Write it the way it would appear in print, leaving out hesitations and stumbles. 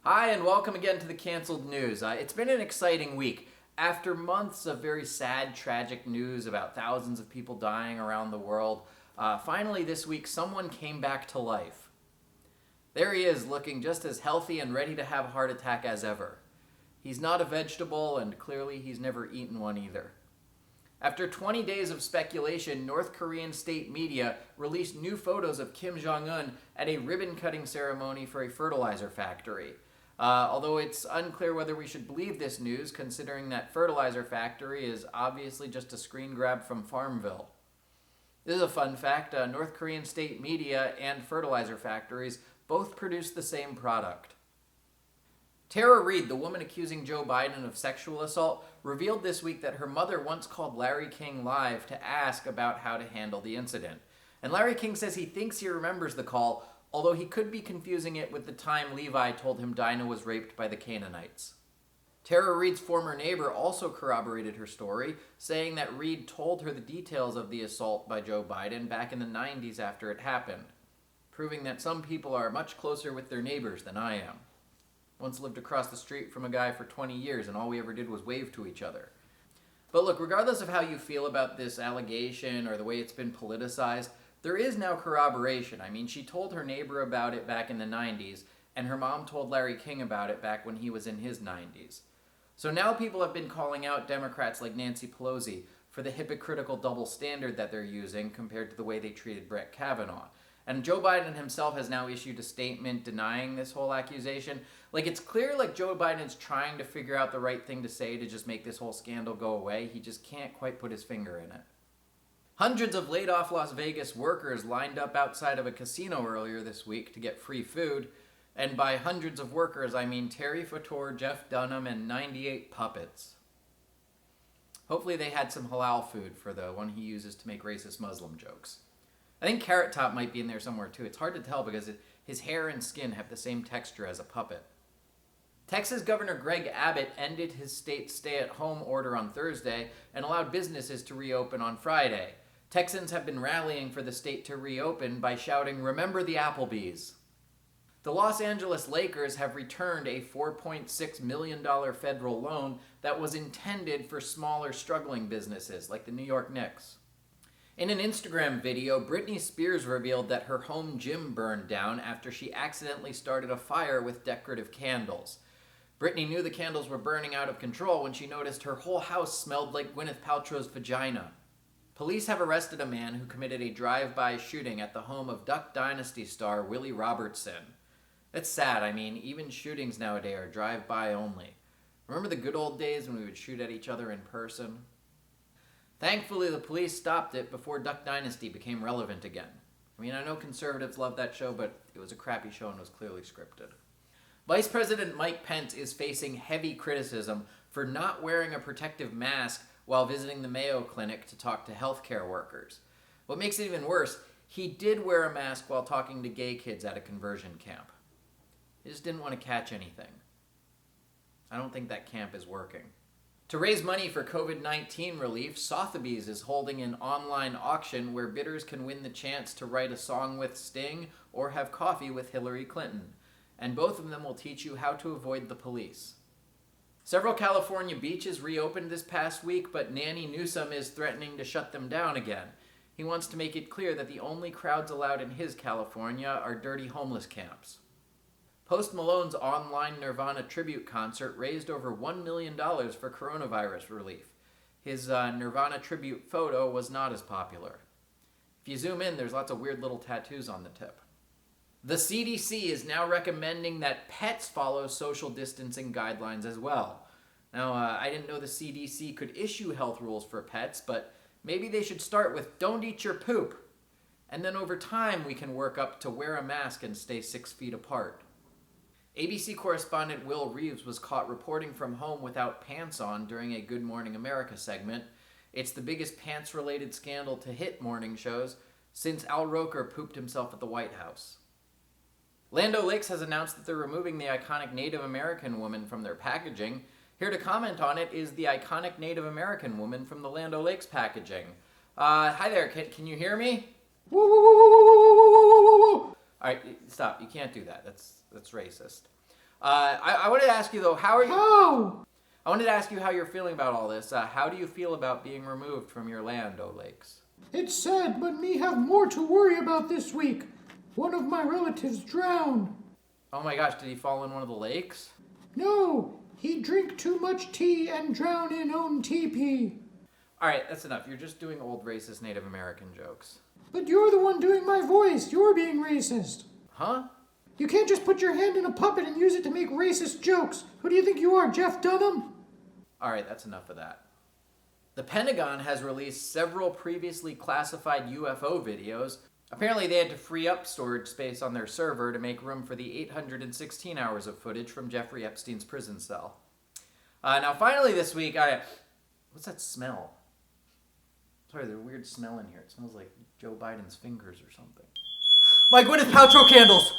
Hi, and welcome again to the Canceled News. It's been an exciting week. After months of very sad, tragic news about thousands of people dying around the world, finally this week someone came back to life. There he is, looking just as healthy and ready to have a heart attack as ever. He's not a vegetable, and clearly he's never eaten one either. After 20 days of speculation, North Korean state media released new photos of Kim Jong-un at a ribbon-cutting ceremony for a fertilizer factory. Although it's unclear whether we should believe this news, considering that fertilizer factory is obviously just a screen grab from Farmville. This is a fun fact. North Korean state media and fertilizer factories both produce the same product. Reid, the woman accusing Joe Biden of sexual assault, revealed this week that her mother once called Larry King live to ask about how to handle the incident. And Larry King says he thinks he remembers the call, although he could be confusing it with the time Levi told him Dinah was raped by the Canaanites. Reid's former neighbor also corroborated her story, saying that Reid told her the details of the assault by Joe Biden back in the 90s after it happened, proving that some people are much closer with their neighbors than I am. Once lived across the street from a guy for 20 years, and all we ever did was wave to each other. But look, regardless of how you feel about this allegation or the way it's been politicized, there is now corroboration. I mean, she told her neighbor about it back in the 90s, and her mom told Larry King about it back when he was in his 90s. So now people have been calling out Democrats like Nancy Pelosi for the hypocritical double standard that they're using compared to the way they treated Brett Kavanaugh. And Joe Biden himself has now issued a statement denying this whole accusation. It's clear Joe Biden's trying to figure out the right thing to say to just make this whole scandal go away. He just can't quite put his finger in it. Hundreds of laid-off Las Vegas workers lined up outside of a casino earlier this week to get free food. And by hundreds of workers, I mean Terry Fator, Jeff Dunham, and 98 puppets. Hopefully they had some halal food for the one he uses to make racist Muslim jokes. I think Carrot Top might be in there somewhere too. It's hard to tell because his hair and skin have the same texture as a puppet. Texas Governor Greg Abbott ended his state's stay-at-home order on Thursday and allowed businesses to reopen on Friday. Texans have been rallying for the state to reopen by shouting, "Remember the Applebee's." The Los Angeles Lakers have returned a $4.6 million federal loan that was intended for smaller, struggling businesses like the New York Knicks. In an Instagram video, Britney Spears revealed that her home gym burned down after she accidentally started a fire with decorative candles. Britney knew the candles were burning out of control when she noticed her whole house smelled like Gwyneth Paltrow's vagina. Police have arrested a man who committed a drive-by shooting at the home of Duck Dynasty star Willie Robertson. It's sad. I mean, even shootings nowadays are drive-by only. Remember the good old days when we would shoot at each other in person? Thankfully, the police stopped it before Duck Dynasty became relevant again. I mean, I know conservatives love that show, but it was a crappy show and was clearly scripted. Vice President Mike Pence is facing heavy criticism for not wearing a protective mask while visiting the Mayo Clinic to talk to healthcare workers. What makes it even worse, he did wear a mask while talking to gay kids at a conversion camp. He just didn't want to catch anything. I don't think that camp is working. To raise money for COVID-19 relief, Sotheby's is holding an online auction where bidders can win the chance to write a song with Sting or have coffee with Hillary Clinton. And both of them will teach you how to avoid the police. Several California beaches reopened this past week, but Nanny Newsom is threatening to shut them down again. He wants to make it clear that the only crowds allowed in his California are dirty homeless camps. Post Malone's online Nirvana tribute concert raised over $1 million for coronavirus relief. His Nirvana tribute photo was not as popular. If you zoom in, there's lots of weird little tattoos on the tip. The CDC is now recommending that pets follow social distancing guidelines as well. Now, I didn't know the CDC could issue health rules for pets, but maybe they should start with don't eat your poop. And then over time, we can work up to wear a mask and stay 6 feet apart. ABC correspondent Will Reeves was caught reporting from home without pants on during a Good Morning America segment. It's the biggest pants-related scandal to hit morning shows since Al Roker pooped himself at the White House. Land O'Lakes has announced that they're removing the iconic Native American woman from their packaging. Here to comment on it is the iconic Native American woman from the Land O'Lakes packaging. Hi there, can you hear me? Woo, woo, woo, woo, woo, woo, woo, woo. All right, stop. You can't do that. That's racist. I wanted to ask you, though, How? I wanted to ask you how you're feeling about all this. How do you feel about being removed from your land, O Lakes? It's sad, but me have more to worry about this week. One of my relatives drowned. Oh my gosh, did he fall in one of the lakes? No, he drink too much tea and drown in own teepee. Alright, that's enough. You're just doing old racist Native American jokes. But you're the one doing my voice. You're being racist. Huh? You can't just put your hand in a puppet and use it to make racist jokes. Who do you think you are, Jeff Dunham? Alright, that's enough of that. The Pentagon has released several previously classified UFO videos. Apparently they had to free up storage space on their server to make room for the 816 hours of footage from Jeffrey Epstein's prison cell. Now finally this week, what's that smell? Sorry, there's a weird smell in here. It smells like Joe Biden's fingers or something. My Gwyneth Paltrow candles!